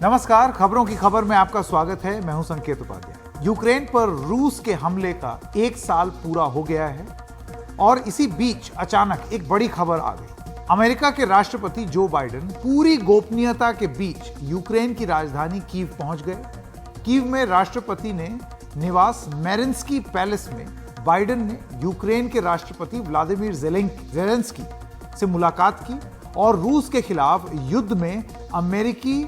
नमस्कार, खबरों की खबर में आपका स्वागत है। मैं हूं संकेत उपाध्याय। यूक्रेन पर रूस के हमले का 1 साल पूरा हो गया है और इसी बीच अचानक एक बड़ी खबर आ गई। अमेरिका के राष्ट्रपति जो बाइडेन पूरी गोपनीयता के बीच यूक्रेन की राजधानी कीव पहुंच गए। कीव में राष्ट्रपति ने निवास मेरिन्स्की पैलेस में बाइडेन ने यूक्रेन के राष्ट्रपति व्लादिमीर ज़ेलेंस्की से मुलाकात की और रूस के खिलाफ युद्ध में अमेरिकी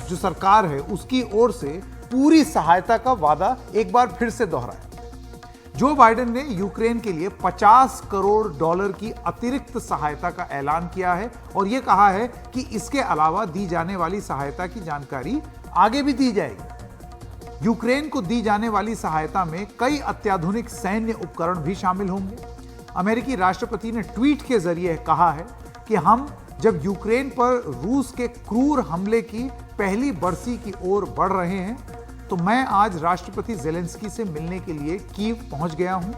जो सरकार है उसकी ओर से पूरी सहायता का वादा एक बार फिर से दोहराया। जो बाइडेन ने यूक्रेन के लिए 50 करोड़ डॉलर की अतिरिक्त सहायता का ऐलान किया है और यह कहा है कि इसके अलावा दी जाने वाली सहायता की जानकारी आगे भी दी जाएगी। यूक्रेन को दी जाने वाली सहायता में कई अत्याधुनिक सैन्य उपकरण भी शामिल होंगे। अमेरिकी राष्ट्रपति ने ट्वीट के जरिए कहा है कि हम जब यूक्रेन पर रूस के क्रूर हमले की पहली बरसी की ओर बढ़ रहे हैं तो मैं आज राष्ट्रपति ज़ेलेंस्की से मिलने के लिए कीव पहुंच गया हूं।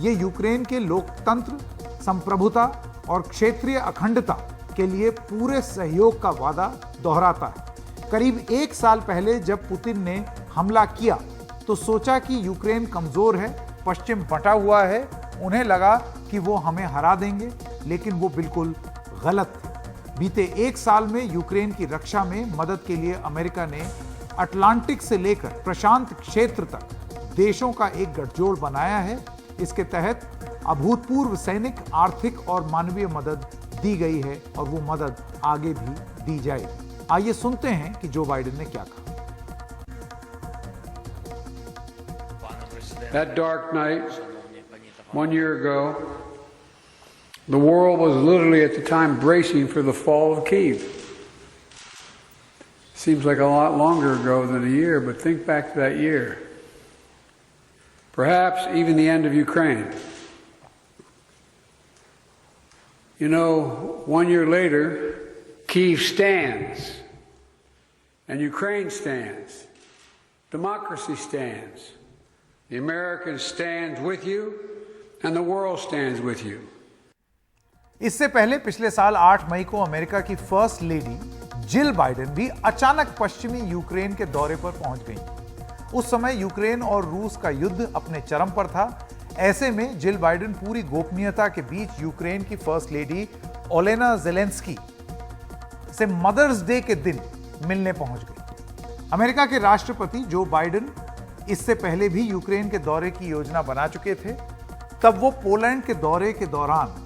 ये यूक्रेन के लोकतंत्र, संप्रभुता और क्षेत्रीय अखंडता के लिए पूरे सहयोग का वादा दोहराता है। करीब 1 साल पहले जब पुतिन ने हमला किया तो सोचा कि यूक्रेन कमजोर है, पश्चिम बंटा हुआ है, उन्हें लगा कि वो हमें हरा देंगे, लेकिन वो बिल्कुल गलत थे। बीते 1 साल में यूक्रेन की रक्षा में मदद के लिए अमेरिका ने अटलांटिक से लेकर प्रशांत क्षेत्र तक देशों का एक गठजोड़ बनाया है। इसके तहत अभूतपूर्व सैनिक, आर्थिक और मानवीय मदद दी गई है और वो मदद आगे भी दी जाएगी। आइए सुनते हैं कि जो बाइडेन ने क्या कहा। That dark night 1 year ago, the world was literally at the time bracing for the fall of Kyiv. Seems like a lot longer ago than a year, but think back to that year. Perhaps even the end of Ukraine. You know, 1 year later, Kyiv stands, and Ukraine stands. Democracy stands. The Americans stand with you, and the world stands with you. इससे पहले पिछले साल 8 मई को America की first lady Jill Biden भी अचानक पश्चिमी Ukraine के दौरे पर पहुंच गईं। उस समय यूक्रेन और रूस का युद्ध अपने चरम पर था। ऐसे में जिल बाइडेन पूरी गोपनीयता के बीच यूक्रेन की फर्स्ट लेडी ओलेना ज़ेलेंस्की से मदर्स डे के दिन मिलने पहुंच गई। अमेरिका के राष्ट्रपति जो बाइडेन इससे पहले भी यूक्रेन के दौरे की योजना बना चुके थे। तब वो पोलैंड के दौरे के दौरान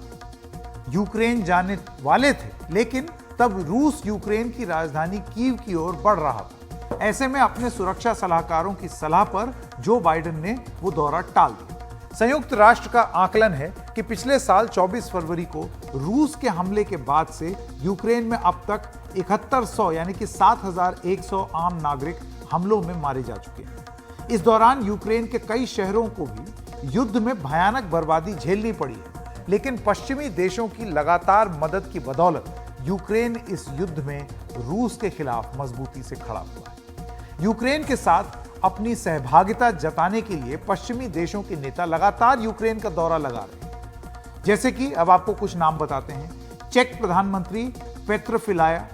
यूक्रेन जाने वाले थे, लेकिन तब रूस यूक्रेन की राजधानी कीव की ओर बढ़ रहा था। ऐसे में अपने सुरक्षा सलाहकारों की सलाह पर जो बाइडेन ने वो दौरा टाल दिया। संयुक्त राष्ट्र का आकलन है कि पिछले साल 24 फरवरी को रूस के हमले के बाद से यूक्रेन में अब तक 7100 यानी कि 7100 आम नागरिक हमलों में मारे जा चुके हैं। इस दौरान यूक्रेन के कई शहरों को भी युद्ध में भयानक बर्बादी झेलनी पड़ी है, लेकिन पश्चिमी देशों की लगातार मदद की बदौलत यूक्रेन इस युद्ध में रूस के खिलाफ मजबूती से खड़ा हुआ है। यूक्रेन के साथ अपनी सहभागिता जताने के लिए पश्चिमी देशों के नेता लगातार यूक्रेन का दौरा लगा रहे हैं। जैसे कि अब आपको कुछ नाम बताते हैं। चेक प्रधानमंत्री पेत्र फिलाया,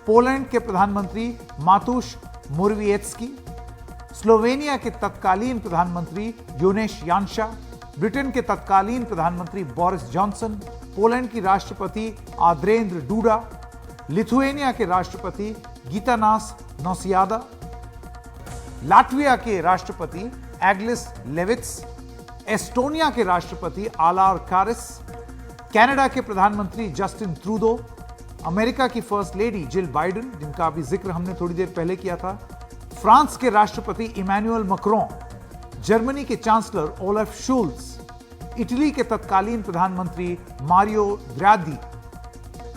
पोलैंड के प्रधानमंत्री मातुश मोरविएत्स्की, स्लोवेनिया के तत्कालीन प्रधानमंत्री योनेश यानशा, ब्रिटेन के तत्कालीन प्रधानमंत्री बोरिस जॉनसन, पोलैंड की राष्ट्रपति आंद्रेज डूडा, लिथुएनिया के राष्ट्रपति गीतानास नौसियादा, लाटविया के राष्ट्रपति एग्लिस लेविट्स, एस्टोनिया के राष्ट्रपति आलार कारिस, कनाडा के प्रधानमंत्री जस्टिन ट्रूडो, अमेरिका की फर्स्ट लेडी जिल बाइडेन, जिनका अभी जिक्र हमने थोड़ी देर पहले किया था, फ्रांस के राष्ट्रपति इमैनुअल मैक्रोन, जर्मनी के चांसलर ओलाफ शोल्ज, इटली के तत्कालीन प्रधानमंत्री मारियो द्रागी,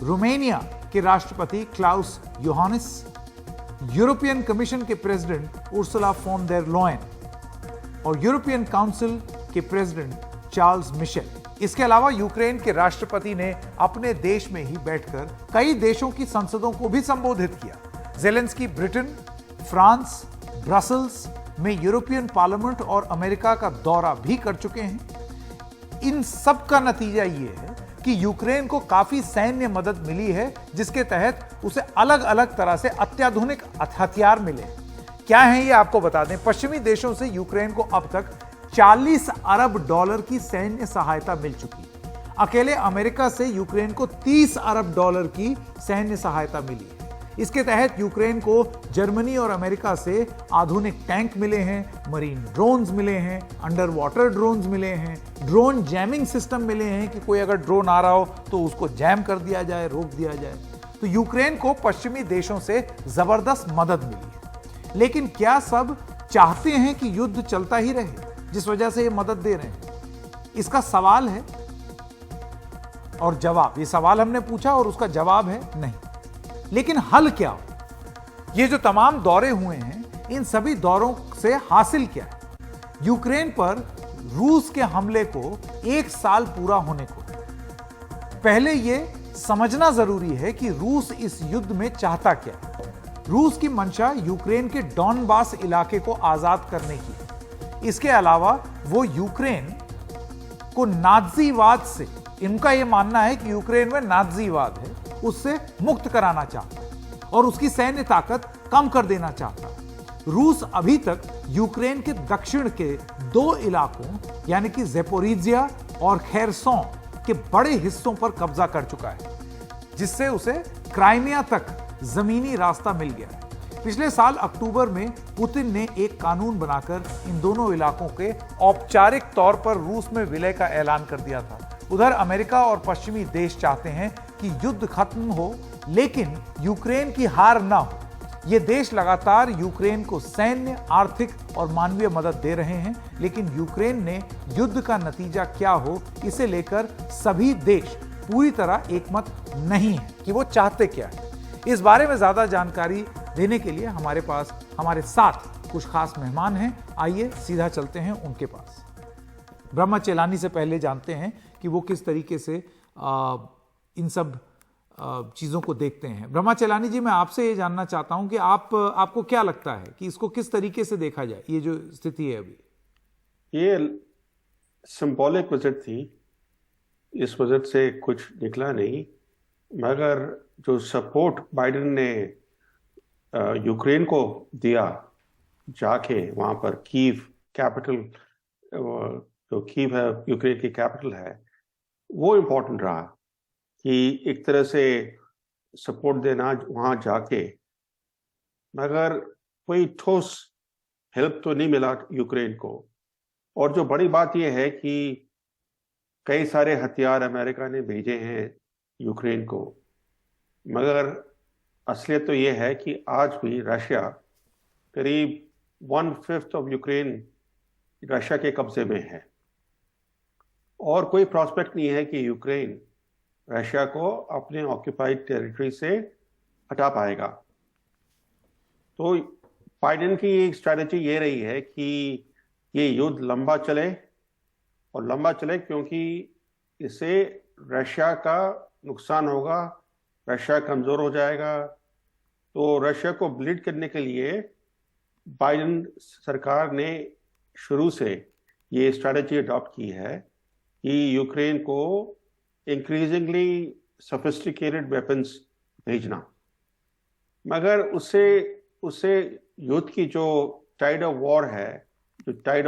रोमानिया के राष्ट्रपति क्लाउस योहानिस, यूरोपियन कमीशन के president Ursula phone der lion और यूरोपियन काउंसिल के प्रेसिडेंट चार्ल्स मिशेल। इसके अलावा यूक्रेन के राष्ट्रपति ने अपने देश में ही बैठकर कई देशों की संसदों को भी संबोधित किया। ज़ेलेंस्की ब्रिटेन, फ्रांस, ब्रसल्स में यूरोपियन पार्लियामेंट और अमेरिका का दौरा भी कर चुके हैं। इन सब का नतीजा ये है कि कि यूक्रेन को काफी सैन्य मदद मिली है, जिसके तहत उसे अलग अलग तरह से अत्याधुनिक हथियार मिले। क्या है ये आपको बता दें, पश्चिमी देशों से यूक्रेन को अब तक 40 अरब डॉलर की सैन्य सहायता मिल चुकी है। अकेले अमेरिका से यूक्रेन को 30 अरब डॉलर की सैन्य सहायता मिली है। इसके तहत यूक्रेन को जर्मनी और अमेरिका से आधुनिक टैंक मिले हैं, मरीन ड्रोन्स मिले हैं, अंडर वाटर ड्रोन्स मिले हैं, ड्रोन जैमिंग सिस्टम मिले हैं कि कोई अगर ड्रोन आ रहा हो तो उसको जैम कर दिया जाए, रोक दिया जाए। तो यूक्रेन को पश्चिमी देशों से जबरदस्त मदद मिली है। लेकिन क्या सब चाहते हैं कि युद्ध चलता ही रहे जिस वजह से ये मदद दे रहे हैं? इसका सवाल है और जवाब, ये सवाल हमने पूछा और उसका जवाब है नहीं। लेकिन हल क्या हो? ये जो तमाम दौरे हुए हैं, इन सभी दौरों से हासिल क्या है? यूक्रेन पर रूस के हमले को 1 साल पूरा होने को। पहले ये समझना जरूरी है कि रूस इस युद्ध में चाहता क्या है। रूस की मंशा यूक्रेन के डॉनबास इलाके को आजाद करने की है। इसके अलावा वो यूक्रेन को नाज़ीवाद से, इनका यह मानना है कि यूक्रेन में नाज़ीवाद है, उससे मुक्त कराना चाहता है और उसकी सैन्य ताकत कम कर देना चाहता है। रूस अभी तक यूक्रेन के दक्षिण के 2 इलाकों यानी कि ज़ेपोरिजिया और खेरसों के बड़े हिस्सों पर कब्जा कर चुका है, जिससे उसे क्राइमिया तक जमीनी रास्ता मिल गया है। पिछले साल अक्टूबर में पुतिन ने एक कानून बनाकर इन दोनों इलाकों के औपचारिक तौर पर रूस में विलय का ऐलान कर दिया था। उधर अमेरिका और पश्चिमी देश चाहते हैं कि युद्ध खत्म हो, लेकिन यूक्रेन की हार ना हो। ये देश लगातार यूक्रेन को सैन्य, आर्थिक और मानवीय मदद दे रहे हैं, लेकिन यूक्रेन ने युद्ध का नतीजा क्या हो, इसे लेकर सभी देश पूरी तरह एकमत नहीं है कि वो चाहते क्या है। इस बारे में ज्यादा जानकारी देने के लिए हमारे साथ कुछ खास मेहमान हैं। आइए सीधा चलते हैं उनके पास। ब्रह्मा चेलानी से पहले जानते हैं कि वो किस तरीके से इन सब चीज़ों को देखते हैं। ब्रह्मा चेलानी जी, मैं आपसे ये जानना चाहता हूं कि आपको क्या लगता है कि इसको किस तरीके से देखा जाए, ये जो स्थिति है अभी? ये सिंबॉलिक विजिट थी, इस विजिट से कुछ निकला नहीं, मगर जो सपोर्ट बाइडेन ने यूक्रेन को दिया, जाके वहाँ पर कीव कैपिटल, जो कीव है यूक्रेन की कैपिटल है, वो इम्पोर्टेंट रहा कि एक तरह से सपोर्ट देना वहाँ जाके, मगर कोई ठोस हेल्प तो नहीं मिला यूक्रेन को। और जो बड़ी बात यह है कि कई सारे हथियार अमेरिका ने भेजे हैं यूक्रेन को, मगर असलियत तो यह है कि आज भी रशिया, करीब 1/5 ऑफ यूक्रेन रशिया के कब्जे में है और कोई प्रॉस्पेक्ट नहीं है कि यूक्रेन रशिया को अपने ऑक्यूपाइड टेरिटरी से हटा पाएगा। तो बाइडेन की एक स्ट्रैटेजी ये रही है कि ये युद्ध लंबा चले, और लंबा चले क्योंकि इससे रशिया का नुकसान होगा, रशिया कमज़ोर हो जाएगा। तो रशिया को ब्लीड करने के लिए बाइडेन सरकार ने शुरू से ये स्ट्रैटेजी अडॉप्ट की है कि यूक्रेन को इंक्रीजिंगली सोफिस्टिकेटेड वेपन्स भेजना, मगर उससे युद्ध की जो टाइड ऑफ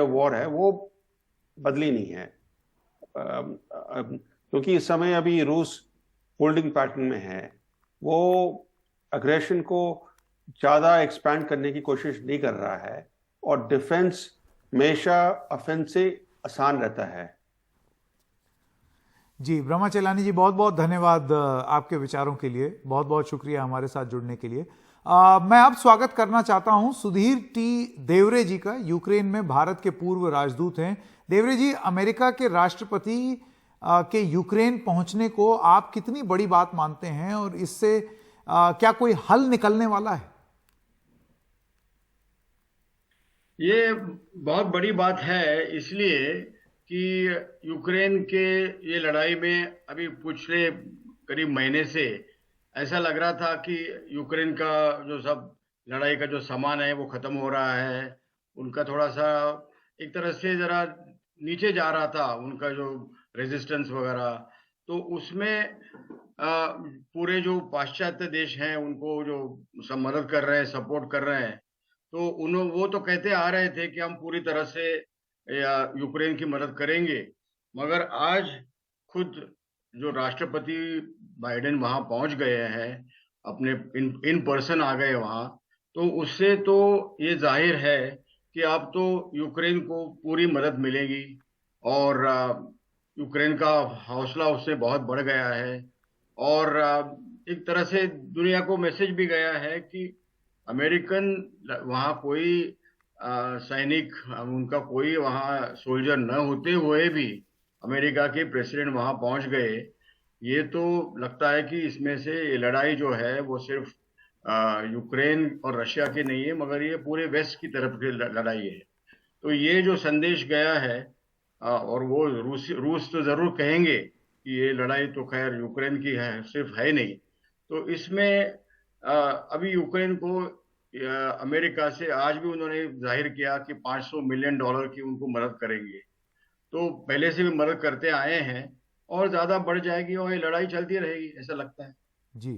वॉर है वो बदली नहीं है, क्योंकि इस समय अभी रूस होल्डिंग पैटर्न में है। वो अग्रेशन को ज़्यादा एक्सपैंड करने की कोशिश नहीं कर रहा है और डिफेंस हमेशा ऑफेंस से आसान रहता है। जी, ब्रह्मा चेलानी जी, बहुत बहुत धन्यवाद आपके विचारों के लिए, बहुत बहुत शुक्रिया हमारे साथ जुड़ने के लिए। मैं अब स्वागत करना चाहता हूं सुधीर टी देवरे जी का। यूक्रेन में भारत के पूर्व राजदूत हैं। देवरे जी, अमेरिका के राष्ट्रपति के यूक्रेन पहुंचने को आप कितनी बड़ी बात मानते हैं और इससे क्या कोई हल निकलने वाला है? ये बहुत बड़ी बात है, इसलिए कि यूक्रेन के ये लड़ाई में अभी पिछले करीब महीने से ऐसा लग रहा था कि यूक्रेन का जो सब लड़ाई का जो सामान है वो खत्म हो रहा है। उनका थोड़ा सा एक तरह से जरा नीचे जा रहा था, उनका जो रेजिस्टेंस वगैरह। तो उसमें पूरे जो पाश्चात्य देश हैं उनको जो सब मदद कर रहे हैं, सपोर्ट कर रहे हैं, तो वो तो कहते आ रहे थे कि हम पूरी तरह से यूक्रेन की मदद करेंगे, मगर आज खुद जो राष्ट्रपति बाइडेन वहां पहुंच गए हैं, अपने इन पर्सन आ गए वहां, तो उससे तो ये जाहिर है कि अब तो यूक्रेन को पूरी मदद मिलेगी और यूक्रेन का हौसला उससे बहुत बढ़ गया है और एक तरह से दुनिया को मैसेज भी गया है कि अमेरिकन वहाँ कोई सैनिक, उनका कोई वहाँ सोल्जर न होते हुए भी अमेरिका के प्रेसिडेंट वहाँ पहुँच गए। ये तो लगता है कि इसमें से ये लड़ाई जो है वो सिर्फ यूक्रेन और रशिया की नहीं है, मगर ये पूरे वेस्ट की तरफ की लड़ाई है। तो ये जो संदेश गया है और वो रूस तो जरूर कहेंगे कि ये लड़ाई तो खैर यूक्रेन की है, सिर्फ है नहीं। तो इसमें अभी यूक्रेन को अमेरिका से आज भी उन्होंने जाहिर किया कि $500 मिलियन की उनको मदद करेंगे। तो पहले से भी मदद करते आए हैं और ज्यादा बढ़ जाएगी और ये लड़ाई चलती रहेगी, ऐसा लगता है। जी,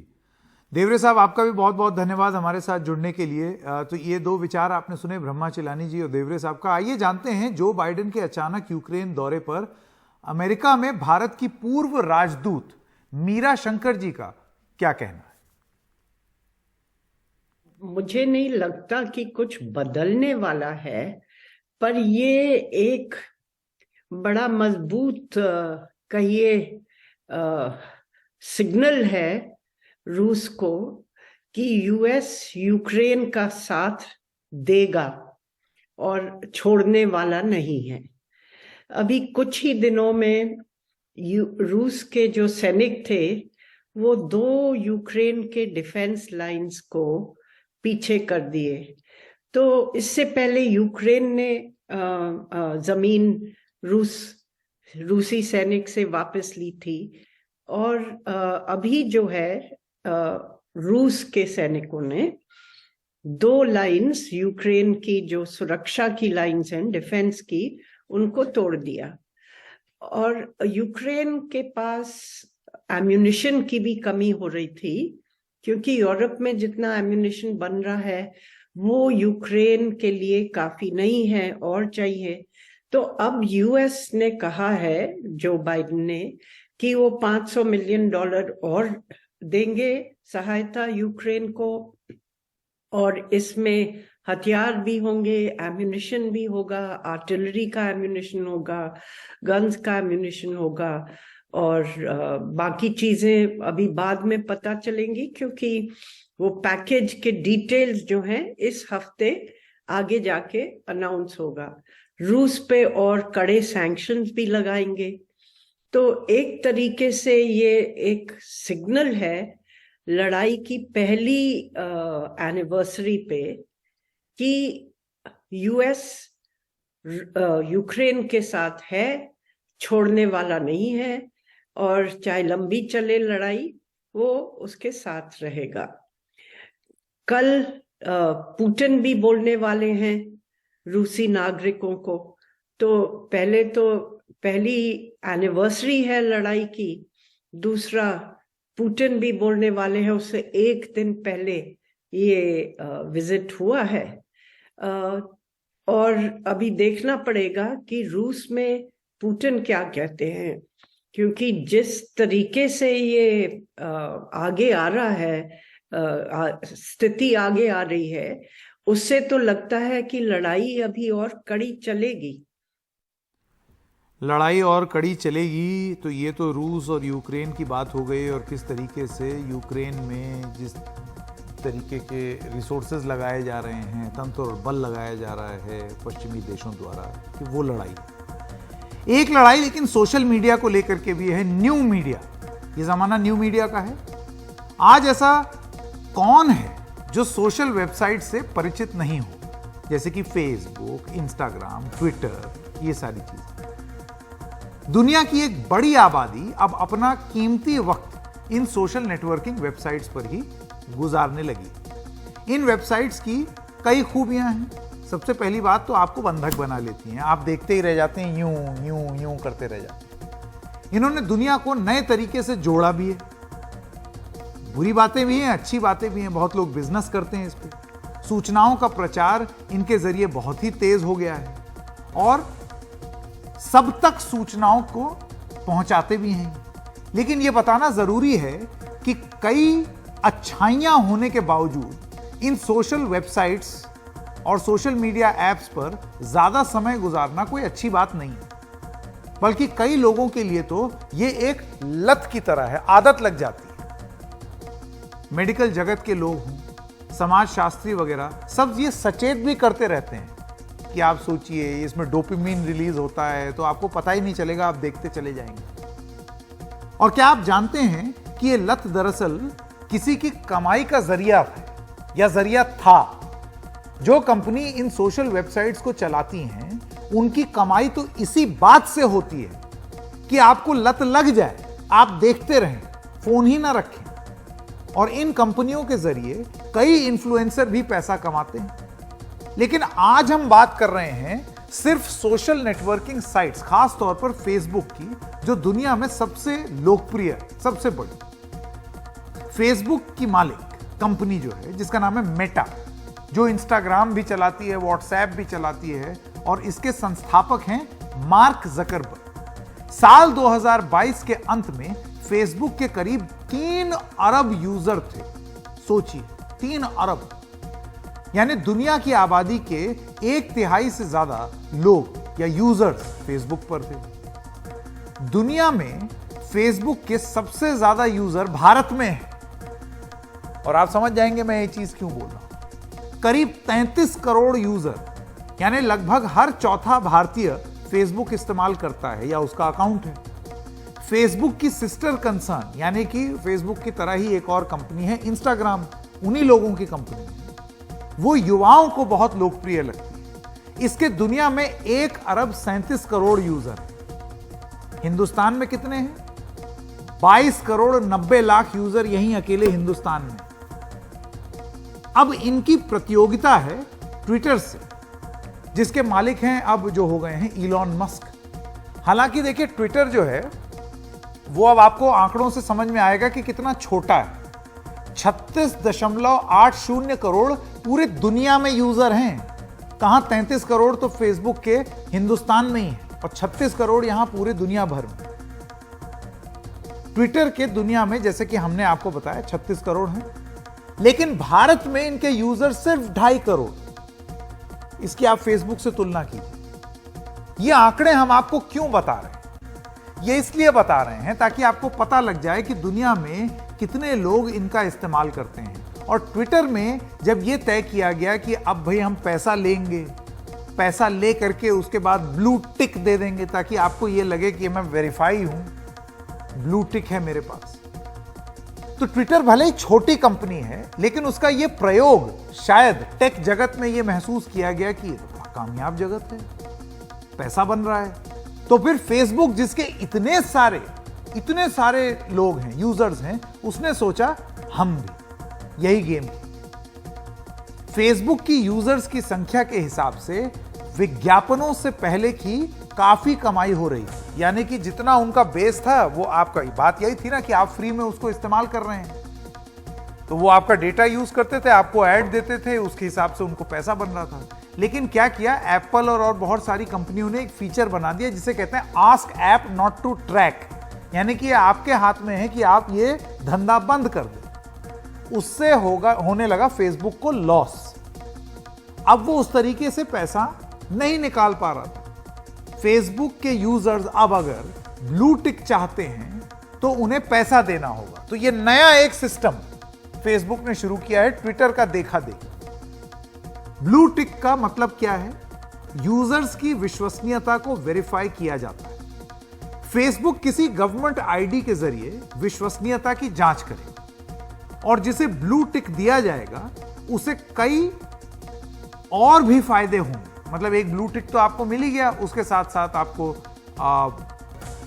देवरे साहब आपका भी बहुत बहुत धन्यवाद हमारे साथ जुड़ने के लिए। तो ये दो विचार आपने सुने, ब्रह्मा चिलानी जी और देवरे साहब का। आइए जानते हैं जो बाइडेन के अचानक यूक्रेन दौरे पर अमेरिका में भारत की पूर्व राजदूत मीरा शंकर जी का क्या कहना है। मुझे नहीं लगता कि कुछ बदलने वाला है, पर ये एक बड़ा मजबूत कहिए सिग्नल है रूस को कि यूएस यूक्रेन का साथ देगा और छोड़ने वाला नहीं है। अभी कुछ ही दिनों में रूस के जो सैनिक थे वो 2 यूक्रेन के डिफेंस लाइंस को पीछे कर दिए। तो इससे पहले यूक्रेन ने जमीन रूसी सैनिक से वापस ली थी और अभी जो है रूस के सैनिकों ने 2 लाइंस यूक्रेन की जो सुरक्षा की लाइंस हैं डिफेंस की, उनको तोड़ दिया। और यूक्रेन के पास एम्यूनिशन की भी कमी हो रही थी, क्योंकि यूरोप में जितना एम्यूनिशन बन रहा है वो यूक्रेन के लिए काफी नहीं है और चाहिए। तो अब यूएस ने कहा है, जो बाइडेन ने, कि वो $500 मिलियन और देंगे सहायता यूक्रेन को, और इसमें हथियार भी होंगे, एम्यूनिशन भी होगा, आर्टिलरी का एम्यूनिशन होगा, गन्स का एम्यूनिशन होगा, और बाकी चीजें अभी बाद में पता चलेंगी, क्योंकि वो पैकेज के डिटेल्स जो हैं इस हफ्ते आगे जाके अनाउंस होगा। रूस पे और कड़े सैंक्शंस भी लगाएंगे। तो एक तरीके से ये एक सिग्नल है लड़ाई की पहली एनिवर्सरी पे कि यूएस यूक्रेन के साथ है, छोड़ने वाला नहीं है, और चाहे लंबी चले लड़ाई वो उसके साथ रहेगा। कल पुतिन भी बोलने वाले हैं रूसी नागरिकों को। तो पहली एनिवर्सरी है लड़ाई की, दूसरा पुतिन भी बोलने वाले हैं, उससे एक दिन पहले ये विजिट हुआ है। और अभी देखना पड़ेगा कि रूस में पुतिन क्या कहते हैं, क्योंकि जिस तरीके से ये आगे आ रहा है, स्थिति आगे आ रही है, उससे तो लगता है कि लड़ाई अभी और कड़ी चलेगी। लड़ाई और कड़ी चलेगी। तो ये तो रूस और यूक्रेन की बात हो गई, और किस तरीके से यूक्रेन में जिस तरीके के रिसोर्सेज लगाए जा रहे हैं, तंत्र और बल लगाया जा रहा है पश्चिमी देशों द्वारा, कि वो लड़ाई एक लड़ाई लेकिन सोशल मीडिया को लेकर के भी है। न्यू मीडिया, ये जमाना न्यू मीडिया का है। आज ऐसा कौन है जो सोशल वेबसाइट से परिचित नहीं हो, जैसे कि फेसबुक, इंस्टाग्राम, ट्विटर, ये सारी चीजें। दुनिया की एक बड़ी आबादी अब अपना कीमती वक्त इन सोशल नेटवर्किंग वेबसाइट्स पर ही गुजारने लगी। इन वेबसाइट्स की कई खूबियां हैं। सबसे पहली बात तो आपको बंधक बना लेती हैं, आप देखते ही रह जाते हैं, यूं यूं यूं करते रह जाते हैं। इन्होंने दुनिया को नए तरीके से जोड़ा भी है। बुरी बातें भी हैं, अच्छी बातें भी हैं। बहुत लोग बिजनेस करते हैं इस पे। सूचनाओं का प्रचार इनके जरिए बहुत ही तेज हो गया है और सब तक सूचनाओं को पहुंचाते भी हैं। लेकिन यह बताना जरूरी है कि कई अच्छाइयां होने के बावजूद इन सोशल वेबसाइट्स और सोशल मीडिया एप्स पर ज्यादा समय गुजारना कोई अच्छी बात नहीं है, बल्कि कई लोगों के लिए तो यह एक लत की तरह है, आदत लग जाती है। मेडिकल जगत के लोग हों, समाजशास्त्री वगैरह सब ये सचेत भी करते रहते हैं कि आप सोचिए इसमें डोपामिन रिलीज होता है तो आपको पता ही नहीं चलेगा, आप देखते चले जाएंगे। और क्या आप जानते हैं कि ये लत दरअसल किसी की कमाई का जरिया है या जरिया था। जो कंपनी इन सोशल वेबसाइट्स को चलाती हैं उनकी कमाई तो इसी बात से होती है कि आपको लत लग जाए, आप देखते रहें, फोन ही ना रखें। और इन कंपनियों के जरिए कई इन्फ्लुएंसर भी पैसा कमाते हैं। लेकिन आज हम बात कर रहे हैं सिर्फ सोशल नेटवर्किंग साइट्स, खास तौर पर फेसबुक की, जो दुनिया में सबसे लोकप्रिय, सबसे बड़ी। फेसबुक की मालिक कंपनी जो है, जिसका नाम है मेटा, जो इंस्टाग्राम भी चलाती है, व्हाट्सएप भी चलाती है, और इसके संस्थापक हैं मार्क जकरबर्ग। साल 2022 के अंत में फेसबुक के करीब 3 अरब यूजर थे। सोचिए, 3 अरब, यानी दुनिया की आबादी के 1/3 से ज्यादा लोग या यूजर्स फेसबुक पर थे। दुनिया में फेसबुक के सबसे ज्यादा यूजर भारत में है। और आप समझ जाएंगे मैं ये चीज क्यों बोल रहा हूं। करीब 33 करोड़ यूजर, यानी लगभग हर चौथा भारतीय फेसबुक इस्तेमाल करता है या उसका अकाउंट है। फेसबुक की सिस्टर कंसर्न, यानी कि फेसबुक की तरह ही एक और कंपनी है इंस्टाग्राम, उन्हीं लोगों की कंपनी है। वो युवाओं को बहुत लोकप्रिय लगती है। इसके दुनिया में 1 अरब 37 करोड़ यूजर हैं। हिंदुस्तान में कितने हैं? 22 करोड़ 90 लाख यूजर यहीं अकेले हिंदुस्तान में। अब इनकी प्रतियोगिता है ट्विटर से, जिसके मालिक हैं अब जो हो गए हैं इलॉन मस्क। हालांकि देखिए, ट्विटर जो है वो अब आपको आंकड़ों से समझ में आएगा कि कितना छोटा है। 36.80 करोड़ पूरे दुनिया में यूजर हैं। कहां 33 करोड़ तो फेसबुक के हिंदुस्तान में ही है, और 36 करोड़ यहां पूरे दुनिया भर में। ट्विटर के दुनिया में, जैसे कि हमने आपको बताया, 36 करोड़ हैं, लेकिन भारत में इनके यूजर सिर्फ 2.5 करोड़। इसकी आप फेसबुक से तुलना कीजिए। ये आंकड़े हम आपको क्यों बता रहे हैं? ये इसलिए बता रहे हैं ताकि आपको पता लग जाए कि दुनिया में कितने लोग इनका इस्तेमाल करते हैं। और ट्विटर में जब यह तय किया गया कि अब भाई हम पैसा लेंगे, पैसा ले करके उसके बाद ब्लू टिक दे देंगे ताकि आपको यह लगे कि मैं वेरीफाई हूं, ब्लू टिक है मेरे पास। तो ट्विटर भले ही छोटी कंपनी है, लेकिन उसका यह प्रयोग शायद टेक जगत में यह महसूस किया गया कि कामयाब जगत है, पैसा बन रहा है। तो फिर फेसबुक, जिसके इतने सारे लोग हैं, यूजर्स हैं, उसने सोचा हम भी यही गेम खेलें। फेसबुक की यूजर्स की संख्या के हिसाब से विज्ञापनों से पहले की काफी कमाई हो रही थी। यानी कि जितना उनका बेस था, वो आपका बात यही थी ना कि आप फ्री में उसको इस्तेमाल कर रहे हैं, तो वो आपका डेटा यूज करते थे, आपको ऐड देते थे, उसके हिसाब से उनको पैसा बन रहा था। लेकिन क्या किया एप्पल और बहुत सारी कंपनियों ने एक फीचर बना दिया जिसे कहते हैं ask app not to track, यानी कि आपके हाथ में है कि आप ये धंधा बंद कर दें। उससे होने लगा फेसबुक को लॉस। अब वो उस तरीके से पैसा नहीं निकाल पा रहा था। फेसबुक के यूजर्स अब अगर ब्लू टिक चाहते हैं तो उन्हें पैसा देना होगा। तो ये नया एक सिस्टम फेसबुक ने शुरू किया है, ट्विटर का देखा देखी। ब्लू टिक का मतलब क्या है? यूजर्स की विश्वसनीयता को वेरीफाई किया जाता है। फेसबुक किसी गवर्नमेंट आईडी के जरिए विश्वसनीयता की जांच करेगा, और जिसे ब्लू टिक दिया जाएगा उसे कई और भी फायदे होंगे। मतलब एक ब्लू टिक तो आपको मिल ही गया, उसके साथ साथ आपको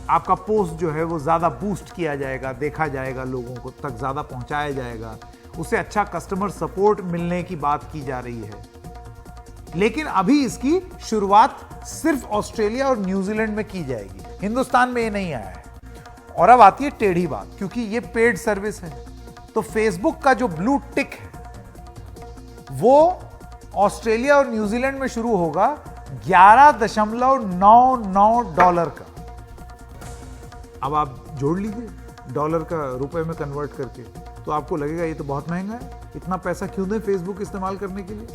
आपका पोस्ट जो है वो ज्यादा बूस्ट किया जाएगा, देखा जाएगा, लोगों को तक ज्यादा पहुंचाया जाएगा, उसे अच्छा कस्टमर सपोर्ट मिलने की बात की जा रही है। लेकिन अभी इसकी शुरुआत सिर्फ ऑस्ट्रेलिया और न्यूजीलैंड में की जाएगी, हिंदुस्तान में ये नहीं आया है। और अब आती है टेढ़ी बात, क्योंकि ये पेड सर्विस है, तो फेसबुक का जो ब्लू टिक है वो ऑस्ट्रेलिया और न्यूजीलैंड में शुरू होगा $11.99 का। अब आप जोड़ लीजिए डॉलर का रुपए में कन्वर्ट करके, तो आपको लगेगा ये तो बहुत महंगा है, इतना पैसा क्यों दें फेसबुक इस्तेमाल करने के लिए।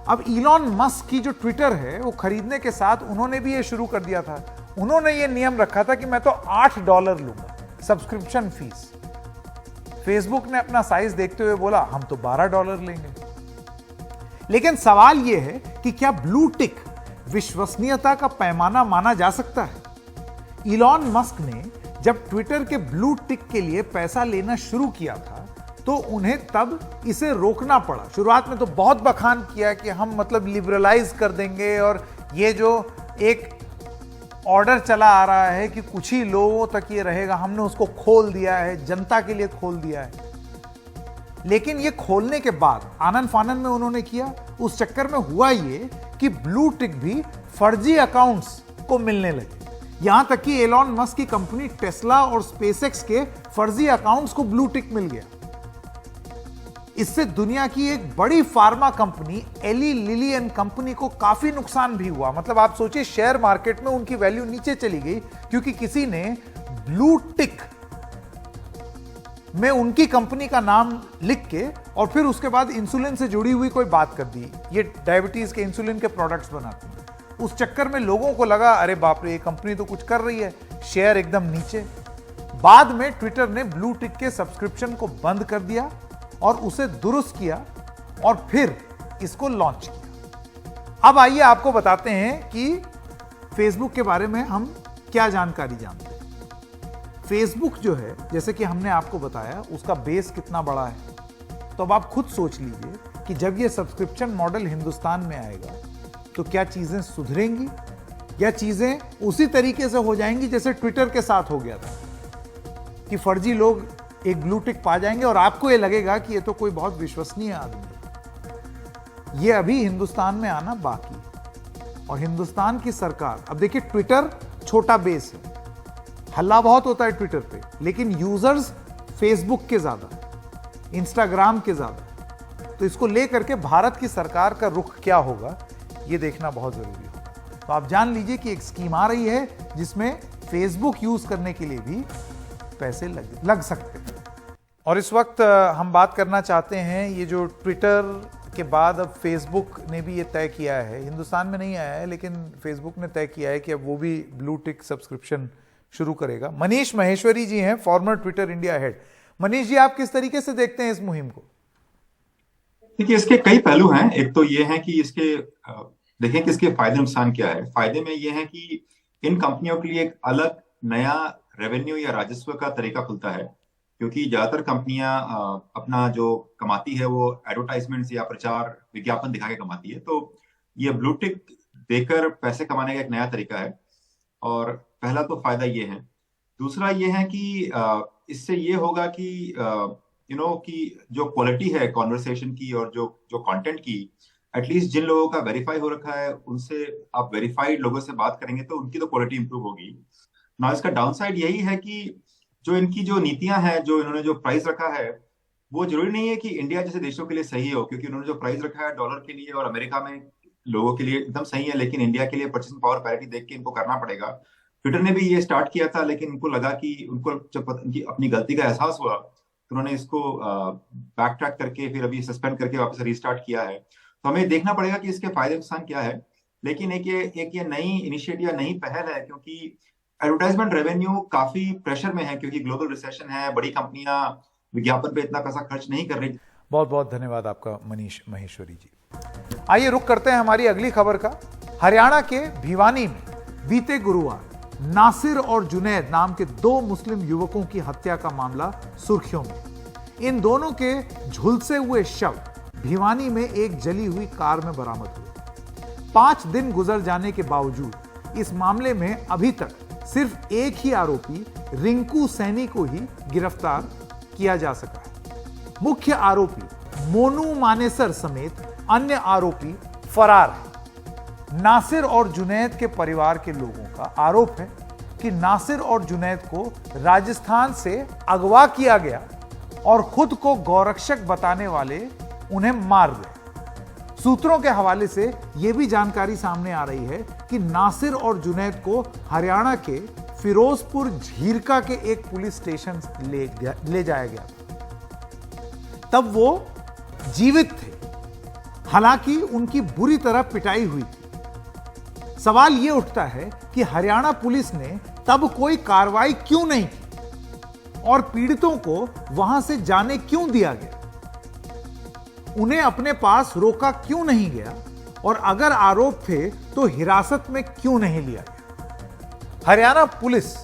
अब इलॉन मस्क की जो ट्विटर है वो खरीदने के साथ उन्होंने भी ये शुरू कर दिया था। उन्होंने ये नियम रखा था कि मैं तो $8 लूंगा सब्सक्रिप्शन फीस। फेसबुक ने अपना साइज देखते हुए बोला हम तो $12 लेंगे। लेकिन सवाल यह है कि क्या ब्लू टिक विश्वसनीयता का पैमाना माना जा सकता है? इलॉन मस्क ने जब ट्विटर के ब्लू टिक के लिए पैसा लेना शुरू किया था तो उन्हें तब इसे रोकना पड़ा। शुरुआत में तो बहुत बखान किया कि हम मतलब लिबरलाइज कर देंगे, और ये जो एक ऑर्डर चला आ रहा है कि कुछ ही लोगों तक ये रहेगा, हमने उसको खोल दिया है, जनता के लिए खोल दिया है। लेकिन ये खोलने के बाद आनन फानन में उन्होंने किया, उस चक्कर में हुआ ये कि ब्लू टिक भी फर्जी अकाउंट्स को मिलने लगे। यहां तक कि एलॉन मस्क की कंपनी टेस्ला और स्पेसएक्स के फर्जी अकाउंट्स को ब्लू टिक मिल गया। इससे दुनिया की एक बड़ी pharma company Eli Lilly and company को काफी नुकसान भी हुआ। मतलब आप सोचिए शेयर मार्केट में उनकी वैल्यू नीचे चली गई क्योंकि किसी ने ब्लू टिक में उनकी कंपनी का नाम लिख के और फिर उसके बाद इंसुलिन से जुड़ी हुई कोई बात कर दी। ये डायबिटीज के इंसुलिन के प्रोडक्ट्स बनाती है। उस चक्कर में लोगों को लगा अरे बाप रे, ये कंपनी तो कुछ कर रही है, शेयर एकदम नीचे। बाद में ट्विटर ने ब्लू टिक के सब्सक्रिप्शन को बंद कर दिया और उसे दुरुस्त किया और फिर इसको लॉन्च किया। अब आइए आपको बताते हैं कि फेसबुक के बारे में हम क्या जानकारी जानते हैं। फेसबुक जो है, जैसे कि हमने आपको बताया, उसका बेस कितना बड़ा है। तो अब आप खुद सोच लीजिए कि जब यह सब्सक्रिप्शन मॉडल हिंदुस्तान में आएगा तो क्या चीजें सुधरेंगी या चीजें उसी तरीके से हो जाएंगी जैसे ट्विटर के साथ हो गया था कि फर्जी लोग एक ब्लू टिक पा जाएंगे और आपको ये लगेगा कि ये तो कोई बहुत विश्वसनीय आदमी है। ये अभी हिंदुस्तान में आना बाकी है। और हिंदुस्तान की सरकार, अब देखिए ट्विटर छोटा बेस है, हल्ला बहुत होता है ट्विटर पे, लेकिन यूजर्स फेसबुक के ज्यादा है, इंस्टाग्राम के ज्यादा है। तो इसको लेकर के भारत की सरकार का रुख क्या होगा ये देखना बहुत जरूरी होगा। तो आप जान लीजिए कि एक स्कीम आ रही है जिसमें फेसबुक यूज करने के लिए भी पैसे लग सकते हैं। और इस वक्त हम बात करना चाहते हैं, ये जो ट्विटर के बाद अब फेसबुक ने भी ये तय किया है, हिंदुस्तान में नहीं आया है लेकिन फेसबुक ने तय किया है कि अब वो भी ब्लू टिक सब्सक्रिप्शन शुरू करेगा। मनीष महेश्वरी जी हैं, former Twitter India head. Manish ji, आप किस तरीके से देखते हैं इस मुहिम को? देखिए, इसके कई पहलू हैं। एक तो ये है कि इसके देखें कि इसके फायदे नुकसान क्या है। फायदे में ये है कि इन कंपनियों के लिए एक अलग नया रेवेन्यू या राजस्व का तरीका खुलता है, क्योंकि ज्यादातर कंपनियां अपना जो कमाती है वो एडवर्टाइजमेंट्स या प्रचार विज्ञापन दिखा के कमाती है। तो ये ब्लू टिक देकर पैसे कमाने का एक नया तरीका है, और पहला तो फायदा ये है। दूसरा ये है कि इससे ये होगा कि कि जो क्वालिटी है कॉन्वर्सेशन की और जो कंटेंट की, एटलीस्ट जिन लोगों का वेरीफाई हो रखा है उनसे आप वेरीफाइड लोगों से बात करेंगे तो उनकी तो क्वालिटी इंप्रूव होगी ना। इसका डाउनसाइड यही है कि जो इनकी जो नीतियां हैं, जो इन्होंने जो प्राइस रखा है, वो जरूरी नहीं है कि इंडिया जैसे देशों के लिए सही हो, क्योंकि उन्होंने जो प्राइस रखा है डॉलर के लिए और अमेरिका में लोगों के लिए एकदम सही है, लेकिन इंडिया के लिए परचेसिंग पावर पैरिटी देख के इनको करना पड़ेगा। ट्विटर ने भी ये स्टार्ट किया था, लेकिन उनको लगा कि उनको जब उनकी अपनी गलती का एहसास हुआ तो उन्होंने इसको बैक ट्रैक करके फिर अभी सस्पेंड करके वापस रिस्टार्ट किया है। तो हमें देखना पड़ेगा कि इसके फायदे नुकसान क्या है। लेकिन एक ये नई इनिशिएटिव, नई पहल है, क्योंकि एडवर्टाइजमेंट रेवेन्यू काफी प्रेशर में है, क्योंकि ग्लोबल रिसेशन है, बड़ी कंपनियां विज्ञापन पे इतना पैसा खर्च नहीं कर रही। बहुत बहुत धन्यवाद आपका मनीष महेश्वरी जी। आइए रुक करते हैं हमारी अगली खबर का। हरियाणा के भिवानी में बीते गुरुवार नासिर और जुनैद नाम के दो मुस्लिम युवकों की हत्या का मामला सुर्खियों में। इन दोनों के झुलसे हुए शव भिवानी में एक जली हुई कार में बरामद हुए। 5 दिन गुजर जाने के बावजूद इस मामले में अभी तक सिर्फ एक ही आरोपी रिंकू सैनी को ही गिरफ्तार किया जा सका है। मुख्य आरोपी मोनू मानेसर समेत अन्य आरोपी फरार हैं। नासिर और जुनैद के परिवार के लोगों का आरोप है कि नासिर और जुनैद को राजस्थान से अगवा किया गया और खुद को गौरक्षक बताने वाले उन्हें मार गए। सूत्रों के हवाले से यह भी जानकारी सामने आ रही है कि नासिर और जुनैद को हरियाणा के फिरोजपुर झीरका के एक पुलिस स्टेशन ले जाया गया। तब वो जीवित थे, हालांकि उनकी बुरी तरह पिटाई हुई थी। सवाल यह उठता है कि हरियाणा पुलिस ने तब कोई कार्रवाई क्यों नहीं की और पीड़ितों को वहां से जाने क्यों दिया गया, उन्हें अपने पास रोका क्यों नहीं गया और अगर आरोप थे तो हिरासत में क्यों नहीं लिया गया। हरियाणा पुलिस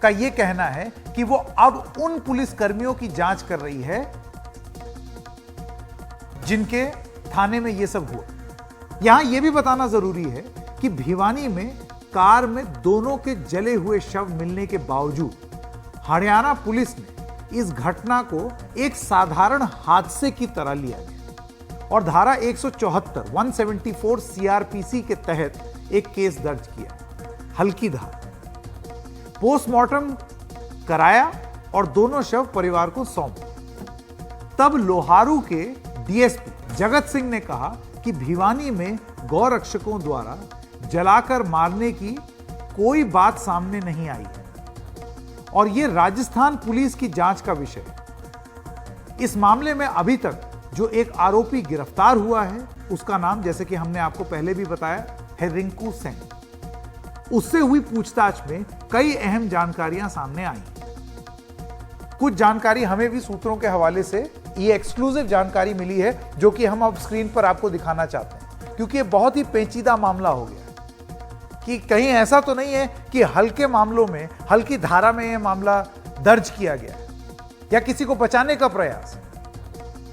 का यह कहना है कि वो अब उन पुलिस कर्मियों की जांच कर रही है जिनके थाने में यह सब हुआ। यहां यह भी बताना जरूरी है कि भिवानी में कार में दोनों के जले हुए शव मिलने के बावजूद हरियाणा पुलिस ने इस घटना को एक साधारण हादसे की तरह लिया गया और धारा 174 सीआरपीसी के तहत एक केस दर्ज किया, हल्की धारा। पोस्टमार्टम कराया और दोनों शव परिवार को सौंपे। तब लोहारू के डीएसपी जगत सिंह ने कहा कि भिवानी में गौरक्षकों द्वारा जलाकर मारने की कोई बात सामने नहीं आई है और यह राजस्थान पुलिस की जांच का विषय है। इस मामले में अभी तक जो एक आरोपी गिरफ्तार हुआ है उसका नाम, जैसे कि हमने आपको पहले भी बताया, है रिंकू सेन। उससे हुई पूछताछ में कई अहम जानकारियां सामने आई। कुछ जानकारी हमें भी सूत्रों के हवाले से ये एक्सक्लूसिव जानकारी मिली है जो कि हम अब स्क्रीन पर आपको दिखाना चाहते हैं, क्योंकि ये बहुत ही पेचीदा मामला हो गया है कि कहीं ऐसा तो नहीं है कि हल्के मामलों में, हल्की धारा में यह मामला दर्ज किया गया है या किसी को बचाने का प्रयास।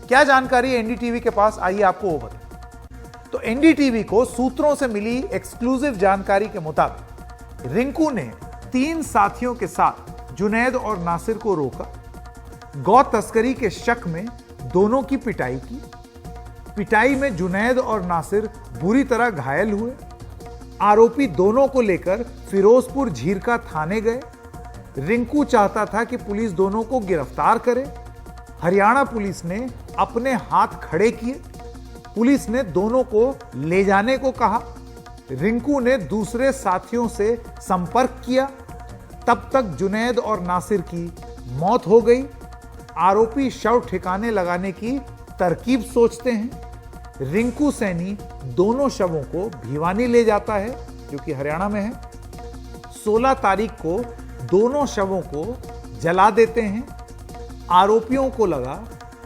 क्या जानकारी एनडीटीवी के पास आई, आपको वो बताएं। तो एनडीटीवी को सूत्रों से मिली एक्सक्लूसिव जानकारी के मुताबिक रिंकू ने 3 साथियों के साथ जुनैद और नासिर को रोका, गौ तस्करी के शक में दोनों की पिटाई की। पिटाई में जुनैद और नासिर बुरी तरह घायल हुए। आरोपी दोनों को लेकर फिरोजपुर झीरका थाने गए। रिंकू चाहता था कि पुलिस दोनों को गिरफ्तार करे। हरियाणा पुलिस ने अपने हाथ खड़े किए। पुलिस ने दोनों को ले जाने को कहा। रिंकू ने दूसरे साथियों से संपर्क किया। तब तक जुनैद और नासिर की मौत हो गई। आरोपी शव ठिकाने लगाने की तरकीब सोचते हैं। रिंकू सैनी दोनों शवों को भिवानी ले जाता है, जो कि हरियाणा में है। 16 तारीख को दोनों शवों को जला देते हैं। आरोपियों को लगा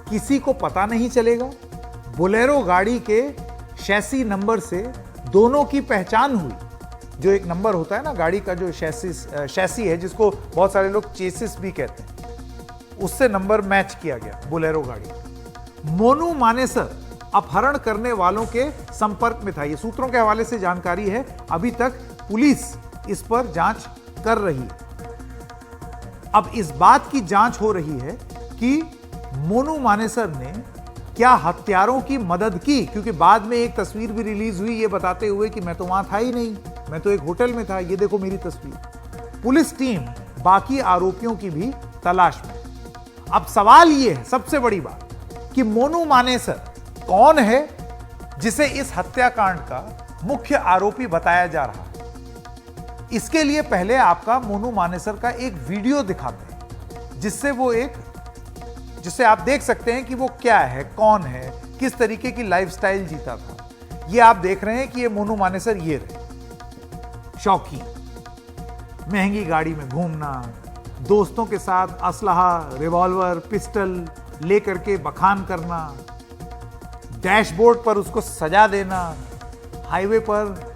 किसी को पता नहीं चलेगा। बोलेरो गाड़ी के शैसी नंबर से दोनों की पहचान हुई। जो एक नंबर होता है ना गाड़ी का, जो शैसी है, जिसको बहुत सारे लोग चेसिस भी कहते हैं, उससे नंबर मैच किया गया बोलेरो गाड़ी। मोनू मानेसर अपहरण करने वालों के संपर्क में था। ये सूत्रों के हवाले से जानकारी है। अभी तक पुलिस इस पर जांच कर रही है। अब इस बात की जांच हो रही है कि मोनू मानेसर ने क्या हत्यारों की मदद की, क्योंकि बाद में एक तस्वीर भी रिलीज हुई ये बताते हुए कि मैं तो वहां था ही नहीं, मैं तो एक होटल में था, ये देखो मेरी तस्वीर। पुलिस टीम बाकी आरोपियों की भी तलाश में। अब सवाल ये है, सबसे बड़ी बात, कि मोनू मानेसर कौन है जिसे इस हत्याकांड का मुख्य आरोपी बताया जा रहा है। इसके लिए पहले आपका मोनू मानेसर का एक वीडियो दिखाते हैं, जिससे आप देख सकते हैं कि वो क्या है, कौन है, किस तरीके की लाइफस्टाइल जीता था। ये आप देख रहे हैं कि ये मोनू मानेसर ये रहे, शौकीन, महंगी गाड़ी में घूमना, दोस्तों के साथ असलहा, रिवॉल्वर, पिस्टल लेकर के बखान करना, डैशबोर्ड पर उसको सजा देना, हाईवे पर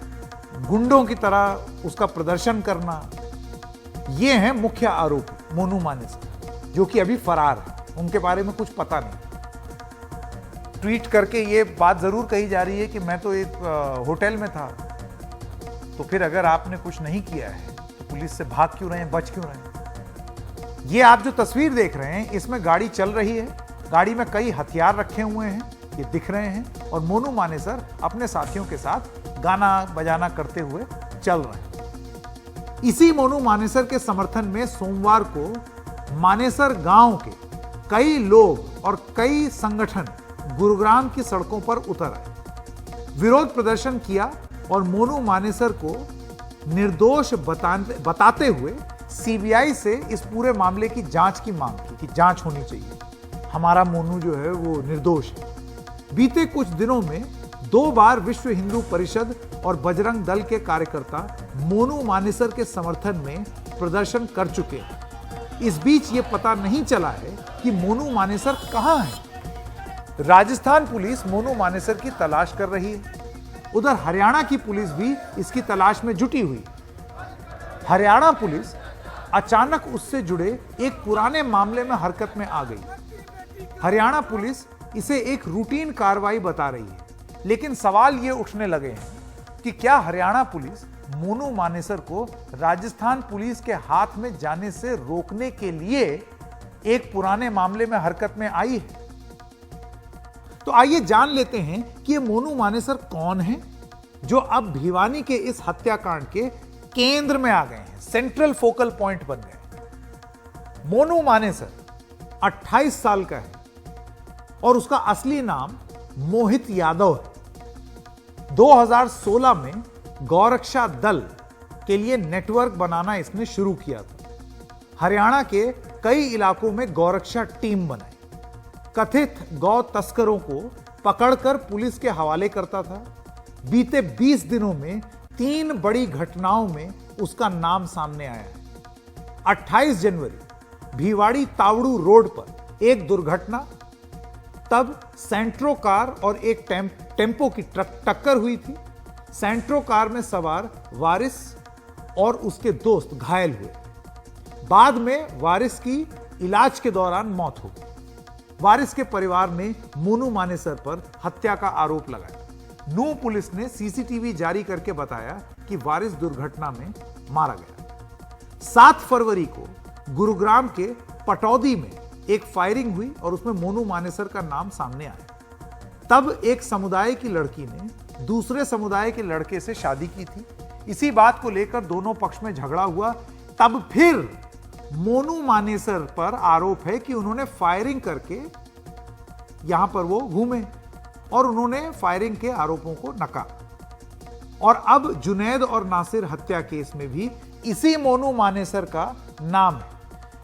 गुंडों की तरह उसका प्रदर्शन करना। ये हैं मुख्य आरोपी मोनू मानेसर, जो कि अभी फरार है। उनके बारे में कुछ पता नहीं। ट्वीट करके ये बात जरूर कही जा रही है कि मैं तो एक होटल में था। तो फिर अगर आपने कुछ नहीं किया है तो पुलिस से भाग क्यों रहे हैं, बच क्यों रहे हैं। ये आप जो तस्वीर देख रहे हैं, इसमें गाड़ी चल रही है। गाड़ी में कई हथियार रखे हुए हैं, ये दिख रहे हैं, और मोनू मानेसर अपने साथियों के साथ गाना बजाना करते हुए चल रहे हैं। इसी मोनू मानेसर के समर्थन में सोमवार को मानेसर गांव के कई लोग और कई संगठन गुरुग्राम की सड़कों पर उतर आए, विरोध प्रदर्शन किया और मोनू मानेसर को निर्दोष बताते हुए सीबीआई से इस पूरे मामले की जांच की मांग की कि जांच होनी चाहिए, हमारा मोनू जो है वो निर्दोष है। बीते कुछ दिनों में 2 बार विश्व हिंदू परिषद और बजरंग दल के कार्यकर्ता मोनू मानेसर के समर्थन में प्रदर्शन कर चुके हैं। इस बीच ये पता नहीं चला है कि मोनू मानेसर कहां है। राजस्थान पुलिस मोनू मानेसर की तलाश कर रही है, उधर हरियाणा की पुलिस भी इसकी तलाश में जुटी हुई। हरियाणा पुलिस अचानक उससे जुड़े एक पुराने मामले में हरकत में आ गई। हरियाणा पुलिस इसे एक रूटीन कार्रवाई बता रही है, लेकिन सवाल ये उठने लगे हैं कि क्या हरियाणा पुलिस मोनू मानेसर को राजस्थान पुलिस के हाथ में जाने से रोकने के लिए एक पुराने मामले में हरकत में आई है। तो आइए जान लेते हैं कि ये मोनू मानेसर कौन है जो अब भिवानी के इस हत्याकांड के केंद्र में आ गए हैं, सेंट्रल फोकल पॉइंट बन गए। मोनू मानेसर 28 साल का है और उसका असली नाम मोहित यादव है। 2016 में गौरक्षा दल के लिए नेटवर्क बनाना इसने शुरू किया था। हरियाणा के कई इलाकों में गौरक्षा टीम बनाई, कथित गौ तस्करों को पकड़कर पुलिस के हवाले करता था। बीते 20 दिनों में 3 बड़ी घटनाओं में उसका नाम सामने आया है। 28 जनवरी भिवाड़ी तावड़ू रोड पर एक दुर्घटना, तब सेंट्रो कार और एक टेम्पो की टक्कर हुई थी। सेंट्रो कार में सवार वारिस और उसके दोस्त घायल हुए। बाद में वारिस की इलाज के दौरान मौत हो गई। वारिस के परिवार ने मोनू मानेसर पर हत्या का आरोप लगाया। नूंह पुलिस ने सीसीटीवी जारी करके बताया कि वारिस दुर्घटना में मारा गया। 7 फरवरी को गुरुग्राम के पटौदी में एक फायरिंग हुई और उसमें मोनू मानेसर का नाम सामने आया। तब एक समुदाय की लड़की ने दूसरे समुदाय के लड़के से शादी की थी। इसी बात को लेकर दोनों पक्ष में झगड़ा हुआ। तब फिर मोनू मानेसर पर आरोप है कि उन्होंने फायरिंग करके यहां पर वो घूमे और उन्होंने फायरिंग के आरोपों को नकारा। और अब जुनैद और नासिर हत्या केस में भी इसी मोनू मानेसर का नाम है।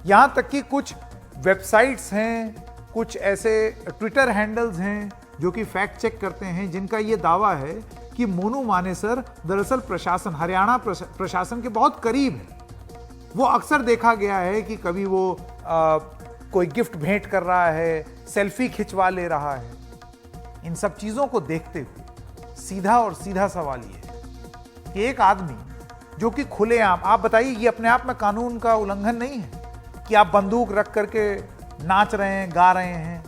यहां तक कि कुछ वेबसाइट्स हैं, कुछ ऐसे ट्विटर हैंडल्स हैं जो कि फैक्ट चेक करते हैं, जिनका यह दावा है कि मोनू मानेसर दरअसल प्रशासन, हरियाणा प्रशासन के बहुत करीब है। वो अक्सर देखा गया है कि कभी वो कोई गिफ्ट भेंट कर रहा है, सेल्फी खिंचवा ले रहा है। इन सब चीजों को देखते हुए सीधा और सीधा सवाल ये है कि एक आदमी जो कि खुलेआम, आप बताइए ये अपने आप में कानून का उल्लंघन नहीं है कि आप बंदूक रख करके नाच रहे हैं, गा रहे हैं,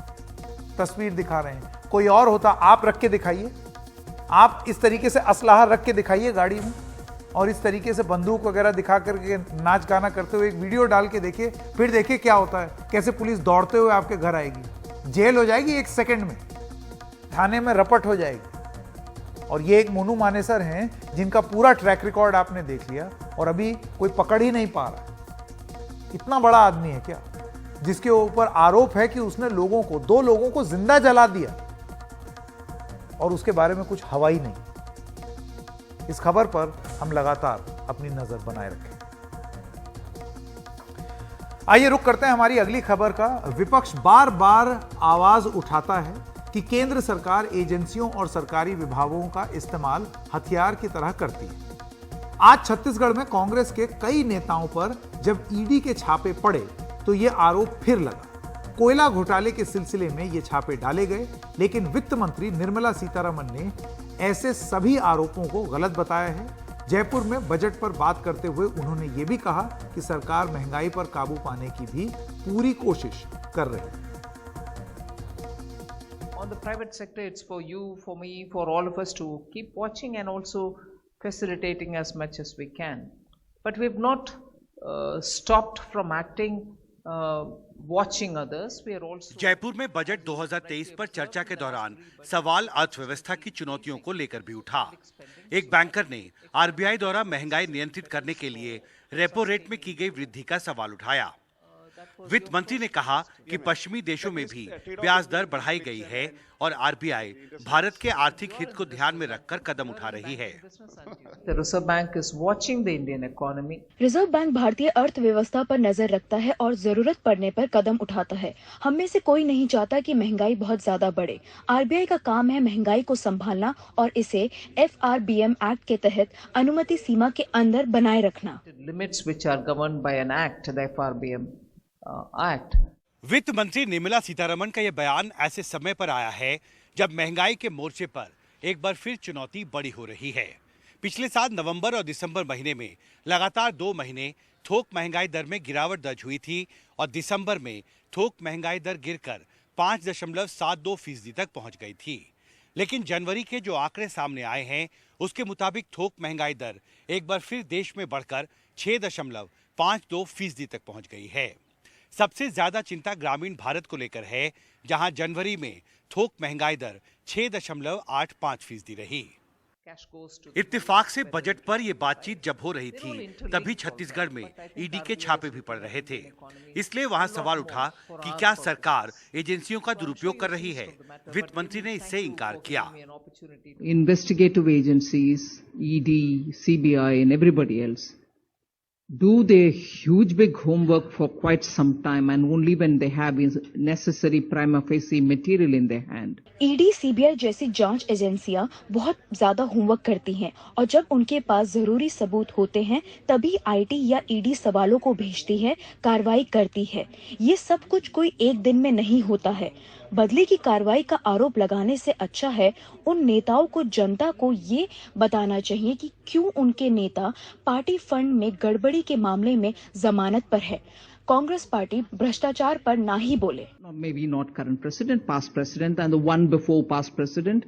तस्वीर दिखा रहे हैं। कोई और होता, आप रख के दिखाइए, आप इस तरीके से असलाहा रख के दिखाइए गाड़ी में और इस तरीके से बंदूक वगैरह दिखा करके नाच गाना करते हुए एक वीडियो डाल के देखिए, फिर देखिए क्या होता है, कैसे पुलिस दौड़ते हुए आपके घर आएगी, जेल हो जाएगी 1 सेकंड में, थाने में रपट हो जाएगी। और ये एक मोनू मानेसर हैं जिनका पूरा ट्रैक रिकॉर्ड आपने देख लिया और अभी कोई पकड़ ही नहीं पा रहा। इतना बड़ा आदमी है क्या, जिसके ऊपर आरोप है कि उसने लोगों को, 2 लोगों को जिंदा जला दिया और उसके बारे में कुछ हवा ही नहीं। इस खबर पर हम लगातार अपनी नजर बनाए रखें। आइए रुक करते हैं हमारी अगली खबर का। विपक्ष बार बार आवाज उठाता है कि केंद्र सरकार एजेंसियों और सरकारी विभागों का इस्तेमाल हथियार की तरह करती है। आज छत्तीसगढ़ में कांग्रेस के कई नेताओं पर जब ईडी के छापे पड़े तो यह आरोप फिर लगा। कोयला घोटाले के सिलसिले में ये छापे डाले गए, लेकिन वित्त मंत्री निर्मला सीतारमण ने ऐसे सभी आरोपों को गलत बताया है। जयपुर में बजट पर बात करते हुए उन्होंने ये भी कहा कि सरकार महंगाई पर काबू पाने की भी पूरी कोशिश कर रही है। On the private sector, it's for you, for me, for all of us to keep watching and also facilitating as much as we can. But we've not stopped from acting watching others. We are also Jaipur में budget 2023 पर चर्चा के दौरान सवाल अर्थव्यवस्था की चुनौतियों को लेकर भी उठा। एक बैंकर ने आरबीआई द्वारा महंगाई नियंत्रित करने के लिए रेपो रेट में की गई वृद्धि का सवाल उठाया। वित्त मंत्री ने कहा कि पश्चिमी देशों में भी ब्याज दर बढ़ाई गई है और आरबीआई भारत के आर्थिक हित को ध्यान में रखकर कदम उठा रही है। the Reserve Bank is watching the Indian economy. Reserve bank भारतीय अर्थव्यवस्था पर नजर रखता है और जरूरत पड़ने पर कदम उठाता है। हम में से कोई नहीं चाहता कि महंगाई बहुत ज्यादा बढ़े। आरबीआई का काम है महंगाई को संभालना और इसे FRBM एक्ट के तहत अनुमति सीमा के अंदर बनाए रखना। Limits which are governed by an act, the FRBM Act. वित्त मंत्री निर्मला सीतारमण का यह बयान ऐसे समय पर आया है जब महंगाई के मोर्चे पर एक बार फिर चुनौती बड़ी हो रही है। पिछले साल नवंबर और दिसंबर महीने में लगातार 2 महीने थोक महंगाई दर में गिरावट दर्ज हुई थी और दिसंबर में थोक महंगाई दर गिरकर 5.72% तक पहुंच गई थी। लेकिन जनवरी के जो आंकड़े सामने आए हैं उसके मुताबिक थोक महंगाई दर एक बार फिर देश में बढ़कर 6.52% तक पहुंच गई है। सबसे ज्यादा चिंता ग्रामीण भारत को लेकर है, जहां जनवरी में थोक महंगाई दर 6.85% रही। इत्तेफाक से बजट पर यह बातचीत जब हो रही थी तभी छत्तीसगढ़ में ईडी के छापे भी पड़ रहे थे। इसलिए वहां सवाल उठा कि क्या सरकार एजेंसियों का दुरुपयोग कर रही है। वित्त मंत्री ने इससे इनकार किया। Investigative agencies, ED, CBI and everybody else do their huge big homework for quite some time and only when they have necessary prima facie material in their hand. ED, CBI जैसी जांच एजेंसियां बहुत ज्यादा होमवर्क करती हैं और जब उनके पास जरूरी सबूत होते हैं तभी आईटी या ईडी सवालों को भेजती है, कार्रवाई करती है। ये सब कुछ कोई एक दिन में नहीं होता है। बदले की कार्रवाई का आरोप लगाने से अच्छा है उन नेताओं को जनता को ये बताना चाहिए कि क्यों उनके नेता पार्टी फंड में गड़बड़ी के मामले में जमानत पर है। कांग्रेस पार्टी भ्रष्टाचार पर ना ही बोले। Maybe not current president, past president and the one before past president.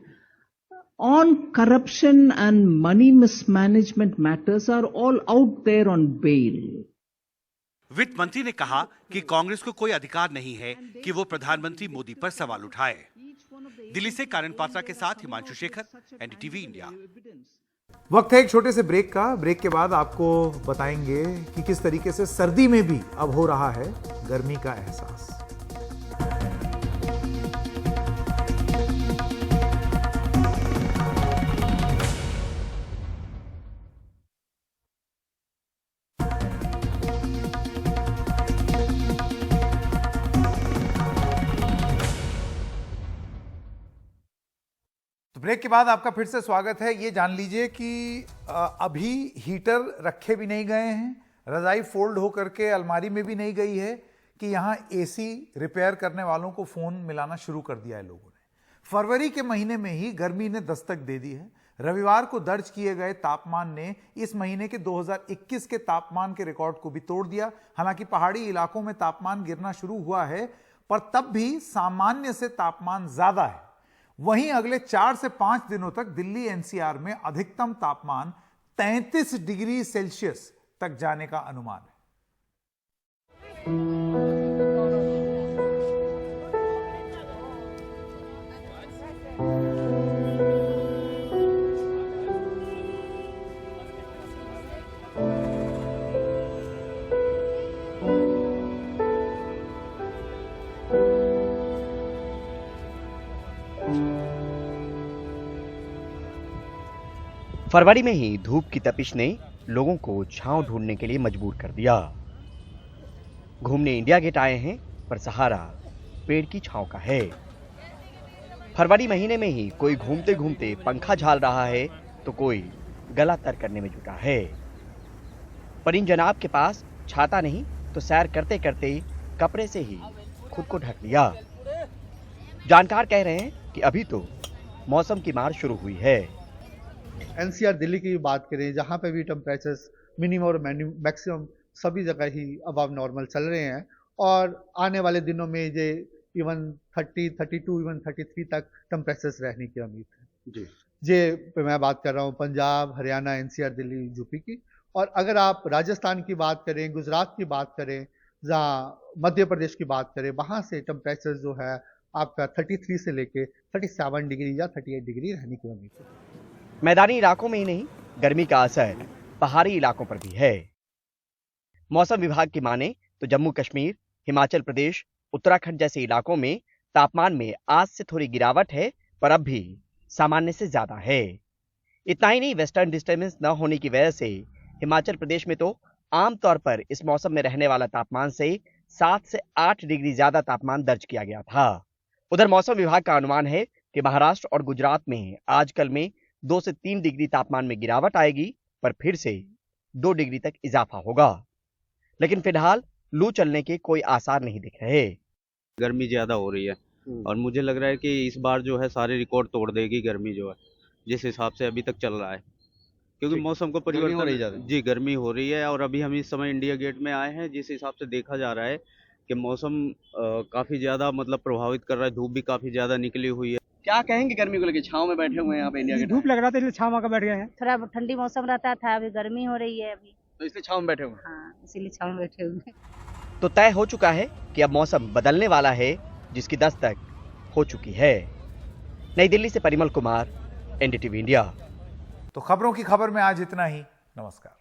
On corruption and money mismanagement matters are all out there on bail. वित्त मंत्री ने कहा कि कांग्रेस को कोई अधिकार नहीं है कि वो प्रधानमंत्री मोदी पर सवाल उठाए। दिल्ली से कानन पात्रा के साथ हिमांशु शेखर, एनडीटीवी इंडिया। वक्त है एक छोटे से ब्रेक का। ब्रेक के बाद आपको बताएंगे कि किस तरीके से सर्दी में भी अब हो रहा है गर्मी का एहसास। ब्रेक के बाद आपका फिर से स्वागत है। ये जान लीजिए कि अभी हीटर रखे भी नहीं गए हैं, रजाई फोल्ड होकर के अलमारी में भी नहीं गई है कि यहाँ एसी रिपेयर करने वालों को फोन मिलाना शुरू कर दिया है लोगों ने। फरवरी के महीने में ही गर्मी ने दस्तक दे दी है। रविवार को दर्ज किए गए तापमान ने इस महीने के 2021 के तापमान के रिकॉर्ड को भी तोड़ दिया। हालांकि पहाड़ी इलाकों में तापमान गिरना शुरू हुआ है, पर तब भी सामान्य से तापमान ज्यादा है। वहीं अगले 4 से 5 दिनों तक दिल्ली एनसीआर में अधिकतम तापमान 33 डिग्री सेल्सियस तक जाने का अनुमान है। फरवरी में ही धूप की तपिश ने लोगों को छांव ढूंढने के लिए मजबूर कर दिया। घूमने इंडिया गेट आए हैं, पर सहारा पेड़ की छांव का है। फरवरी महीने में ही कोई घूमते घूमते पंखा झाल रहा है तो कोई गला तर करने में जुटा है। पर इन जनाब के पास छाता नहीं तो सैर करते करते कपड़े से ही खुद को ढक लिया। जानकार कह रहे हैं कि अभी तो मौसम की मार शुरू हुई है। एनसीआर दिल्ली की बात करें, जहां पे भी टेम्परेचर्स मिनिमम और मैक्सिमम सभी जगह ही अबव नॉर्मल चल रहे हैं और आने वाले दिनों में ये इवन 30, 32, इवन 33 तक टेम्परेचर्स रहने की उम्मीद है जी। ये मैं बात कर रहा हूँ पंजाब, हरियाणा, एनसीआर, दिल्ली, यूपी की। और अगर आप राजस्थान की बात करें, गुजरात की बात करें, जहाँ मध्य प्रदेश की बात करें, वहाँ से टेम्परेचर जो है आपका 33 से लेके 37 डिग्री या 38 डिग्री रहने की उम्मीद है। मैदानी इलाकों में ही नहीं, गर्मी का असर पहाड़ी इलाकों पर भी है। मौसम विभाग की माने तो जम्मू कश्मीर, हिमाचल प्रदेश, उत्तराखंड जैसे इलाकों में तापमान में आज से थोड़ी गिरावट है, पर अब भी सामान्य से ज्यादा है। इतना ही नहीं, वेस्टर्न डिस्टर्बेंस न होने की वजह से हिमाचल प्रदेश में तो आमतौर पर इस मौसम में रहने वाला तापमान से 7 से 8 डिग्री ज्यादा तापमान दर्ज किया गया था। उधर मौसम विभाग का अनुमान है कि महाराष्ट्र और गुजरात में आजकल में 2 से 3 डिग्री तापमान में गिरावट आएगी, पर फिर से 2 डिग्री तक इजाफा होगा। लेकिन फिलहाल लू चलने के कोई आसार नहीं दिख रहे। गर्मी ज्यादा हो रही है और मुझे लग रहा है कि इस बार जो है सारे रिकॉर्ड तोड़ देगी गर्मी, जो है जिस हिसाब से अभी तक चल रहा है, क्योंकि मौसम को परिवर्तन, जी गर्मी हो रही है। और अभी हम इस समय इंडिया गेट में आए हैं, जिस हिसाब से देखा जा रहा है कि मौसम काफी ज्यादा मतलब प्रभावित कर रहा है, धूप भी काफी ज्यादा निकली हुई है। क्या कहेंगे गर्मी को लेकर? छांव में बैठे हुए हैं यहाँ पे इंडिया गेट। धूप लग रहा था इसलिए छांव में बैठ गए हैं। थोड़ा ठंडी मौसम रहता था, अभी गर्मी हो रही है अभी, तो इसलिए छांव में बैठे हुए हैं। हाँ, इसीलिए छांव में बैठे हुए हैं। तो तय हो चुका है कि अब मौसम बदलने वाला है, जिसकी दस्तक हो चुकी है। नई दिल्ली से परिमल कुमार, एनडीटीवी इंडिया। तो खबरों की खबर में आज इतना ही। नमस्कार।